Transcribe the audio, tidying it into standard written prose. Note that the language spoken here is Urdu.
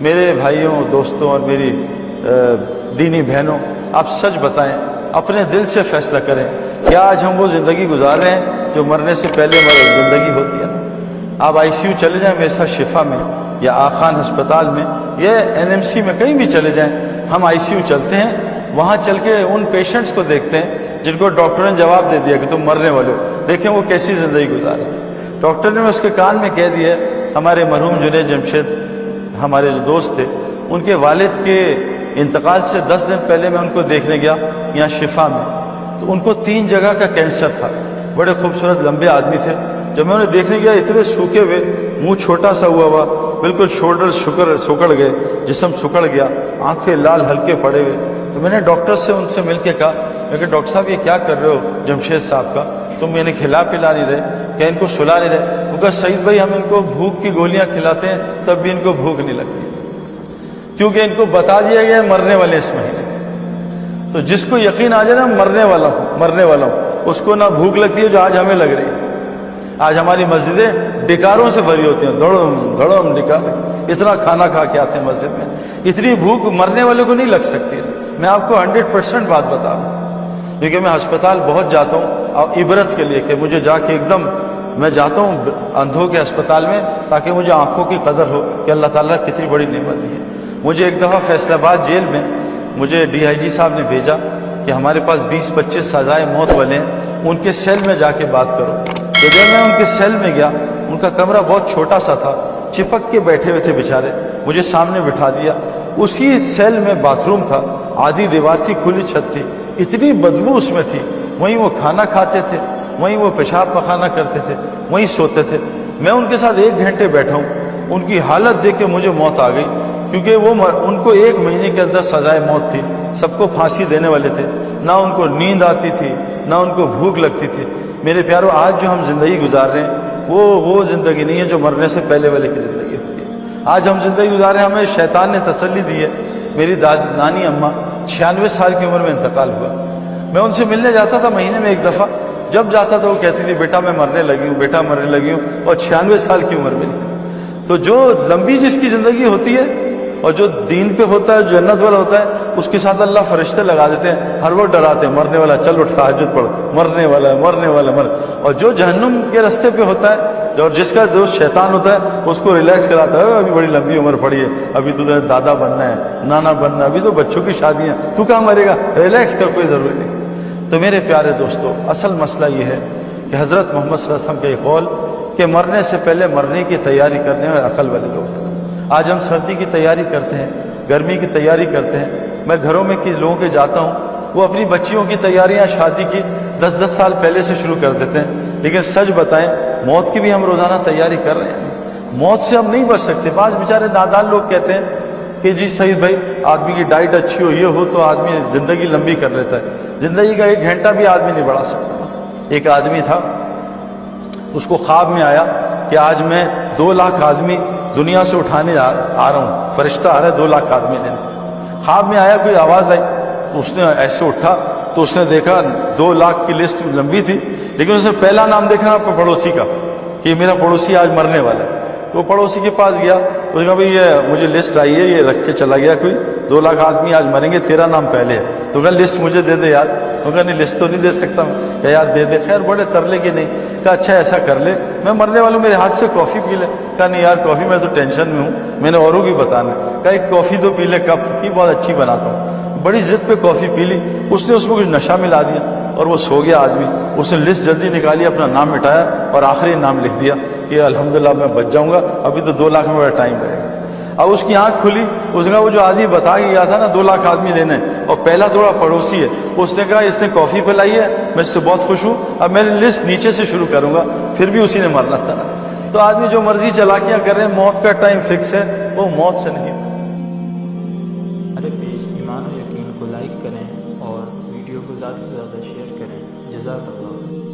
میرے بھائیوں دوستوں اور میری دینی بہنوں، آپ سچ بتائیں، اپنے دل سے فیصلہ کریں، کیا آج ہم وہ زندگی گزار رہے ہیں جو مرنے سے پہلے زندگی ہوتی ہے؟ آپ آئی سی یو چلے جائیں میرے ساتھ، شفا میں یا آخان ہسپتال میں یا NMC میں، کہیں بھی چلے جائیں، ہم آئی سی یو چلتے ہیں، وہاں چل کے ان پیشنٹس کو دیکھتے ہیں جن کو ڈاکٹر نے جواب دے دیا کہ تم مرنے والے ہو، دیکھیں وہ کیسی زندگی گزارے۔ ڈاکٹر نے اس کے کان میں کہہ دیا، ہمارے مرحوم جنید جمشید ہمارے جو دوست تھے، ان کے والد کے انتقال سے 10 دن پہلے میں ان کو دیکھنے گیا یہاں شفا میں، تو ان کو 3 جگہ کا کینسر تھا، بڑے خوبصورت لمبے آدمی تھے۔ جب میں انہیں دیکھنے گیا، اتنے سوکھے ہوئے، منہ چھوٹا سا ہوا، بالکل شولڈر سکڑ گئے، جسم سکڑ گیا، آنکھیں لال ہلکے پڑے ہوئے۔ تو میں نے ڈاکٹر سے ان سے مل کے کہا کہ ڈاکٹر صاحب یہ کیا کر رہے ہو جمشید صاحب کا، تم انہیں کھلا پلا نہیں رہے، کیا ان کو سلا نہیں رہے؟ وہ کہا سعید بھائی ہم ان کو بھوک کی گولیاں کھلاتے ہیں تب بھی ان کو بھوک نہیں لگتی، کیونکہ ان کو بتا دیا گیا مرنے والے اس مہینے۔ تو جس کو یقین آ جائے نا مرنے والا ہوں، اس کو نہ بھوک لگتی ہے جو آج ہمیں لگ رہی ہے۔ آج ہماری مسجدیں ڈکاروں سے بھری ہوتی ہیں، دڑم ڈکار، اتنا کھانا کھا کے آتے ہیں مسجد میں، اتنی بھوک مرنے والے کو نہیں لگ سکتی ہے۔ میں آپ کو 100% بات بتا رہا ہوں، کیونکہ میں ہسپتال بہت جاتا ہوں اور عبرت کے لیے، کہ مجھے جا کے ایک دم میں جاتا ہوں اندھوں کے ہسپتال میں تاکہ مجھے آنکھوں کی قدر ہو کہ اللہ تعالیٰ کتنی بڑی نعمت دی ہے۔ مجھے ایک دفعہ فیصل آباد جیل میں مجھے DIG صاحب نے بھیجا کہ ہمارے پاس 20-25 سزائے موت والے ہیں، ان کے سیل میں جا کے بات کرو۔ تو جب میں ان کے سیل میں گیا، ان کا کمرہ بہت چھوٹا سا تھا، چپک کے بیٹھے ہوئے تھے بیچارے، مجھے سامنے بٹھا دیا۔ اسی سیل میں باتھ روم تھا، آدھی دیوار تھی، کھلی چھت تھی، اتنی بدبو اس میں تھی، وہیں وہ کھانا کھاتے تھے، وہیں وہ پیشاب پخانہ کرتے تھے، وہیں سوتے تھے۔ میں ان کے ساتھ 1 گھنٹے بیٹھا ہوں، ان کی حالت دیکھ کے مجھے موت آ گئی، کیونکہ ان کو 1 مہینے کے اندر سزائے موت تھی، سب کو پھانسی دینے والے تھے، نہ ان کو نیند آتی تھی نہ ان کو بھوک لگتی تھی۔ میرے پیارو، آج جو ہم زندگی گزار رہے ہیں وہ زندگی نہیں ہے جو مرنے سے پہلے والے کی زندگی ہوتی ہے۔ آج ہم زندگی گزار رہے ہیں، ہمیں شیطان نے تسلی دی ہے۔ میری نانی اماں 96 سال کی عمر میں انتقال ہوا، میں ان سے ملنے جاتا تھا مہینے میں 1 دفعہ، جب جاتا تھا وہ کہتی تھی بیٹا میں مرنے لگی ہوں، بیٹا مرنے لگی ہوں، اور 96 سال کی عمر میں۔ تو جو لمبی جس کی زندگی ہوتی ہے اور جو دین پہ ہوتا ہے، جنت والا ہوتا ہے، اس کے ساتھ اللہ فرشتے لگا دیتے ہیں، ہر وقت ڈراتے ہیں، مرنے والا چل اٹھ تہجد پڑھ، مرنے والا مرنے والا اور جو جہنم کے راستے پہ ہوتا ہے اور جس کا دوست شیطان ہوتا ہے، اس کو ریلیکس کراتا ہے، ابھی بڑی لمبی عمر پڑی ہے، ابھی تو دادا بننا ہے، نانا بننا ہے، ابھی تو بچوں کی شادیاں، تو کہاں مرے گا، ریلیکس کر، کوئی ضروری نہیں۔ تو میرے پیارے دوستو، اصل مسئلہ یہ ہے کہ حضرت محمد صلی اللہ علیہ وسلم کا یہ قول کہ مرنے سے پہلے مرنے کی تیاری کرنے میں عقل والے لوگ ہیں۔ آج ہم سردی کی تیاری کرتے ہیں، گرمی کی تیاری کرتے ہیں۔ میں گھروں میں کچھ لوگوں کے جاتا ہوں، وہ اپنی بچیوں کی تیاریاں شادی کی 10 سال پہلے سے شروع کر دیتے ہیں، لیکن سچ بتائیں موت کی بھی ہم روزانہ تیاری کر رہے ہیں۔ موت سے ہم نہیں بچ سکتے۔ بعض بیچارے نادان لوگ کہتے ہیں کہ جی سعید بھائی آدمی کی ڈائٹ اچھی ہو، یہ ہو تو آدمی زندگی لمبی کر لیتا ہے۔ زندگی کا 1 گھنٹہ بھی آدمی نہیں بڑھا سکتا۔ ایک آدمی تھا، اس کو خواب میں آیا کہ آج میں 2 لاکھ آدمی دنیا سے اٹھانے آ رہا ہوں، فرشتہ آ رہا ہے 2 لاکھ آدمی لینے۔ خواب میں آیا، کوئی آواز آئی تو اس نے ایسے اٹھا تو اس نے دیکھا 2 لاکھ کی لسٹ لمبی تھی، لیکن اس نے پہلا نام دیکھنا اپنے پڑوسی کا کہ میرا پڑوسی آج مرنے والا ہے۔ تو وہ پڑوسی کے پاس گیا، اس نے کہا بھائی یہ مجھے لسٹ آئی ہے، یہ رکھ کے چلا گیا، کوئی 2 لاکھ آدمی آج مریں گے، تیرا نام پہلے ہے، تو کہا لسٹ مجھے دے دے یار۔ وہ کہا نہیں لسٹ تو نہیں دے سکتا میں، کہ یار دے دے۔ خیر بڑے ترلے کی نہیں، کہا اچھا ایسا کر لے میں مرنے والوں، میرے ہاتھ سے کافی پی لے۔ کہا نہیں یار کافی میں تو ٹینشن میں ہوں، میں نے اوروں کی بتانا ہے۔ کہا ایک کافی تو پی لے، کپ کی بہت اچھی بناتا ہوں۔ بڑی ضد پہ کافی پی لی، اس نے اس میں کچھ نشہ ملا دیا اور وہ سو گیا آدمی۔ اس نے لسٹ جلدی نکالی، اپنا نام مٹایا اور آخری نام لکھ دیا کہ الحمدللہ میں بچ جاؤں گا، ابھی تو 2 لاکھ میں بڑا ٹائم لگے گا۔ اب اس کی آنکھ کھلی، اس نے کہا وہ جو آدمی بتا کے گیا تھا نا 2 لاکھ آدمی لینے، اور پہلا تھوڑا پڑوسی ہے، اس نے کہا اس نے کافی پلائی ہے، میں اس سے بہت خوش ہوں، اب میں لسٹ نیچے سے شروع کروں گا، پھر بھی اسی نے مرنا تھا نا۔ تو آدمی جو مرضی چلاکیاں کر رہے ہیں، موت کا ٹائم فکس ہے، وہ موت سے نہیں۔ ہمارے پیج ایمان و یقین کو لائک کریں اور ویڈیو کو زیادہ سے زیادہ شیئر کریں۔ جزاک اللہ۔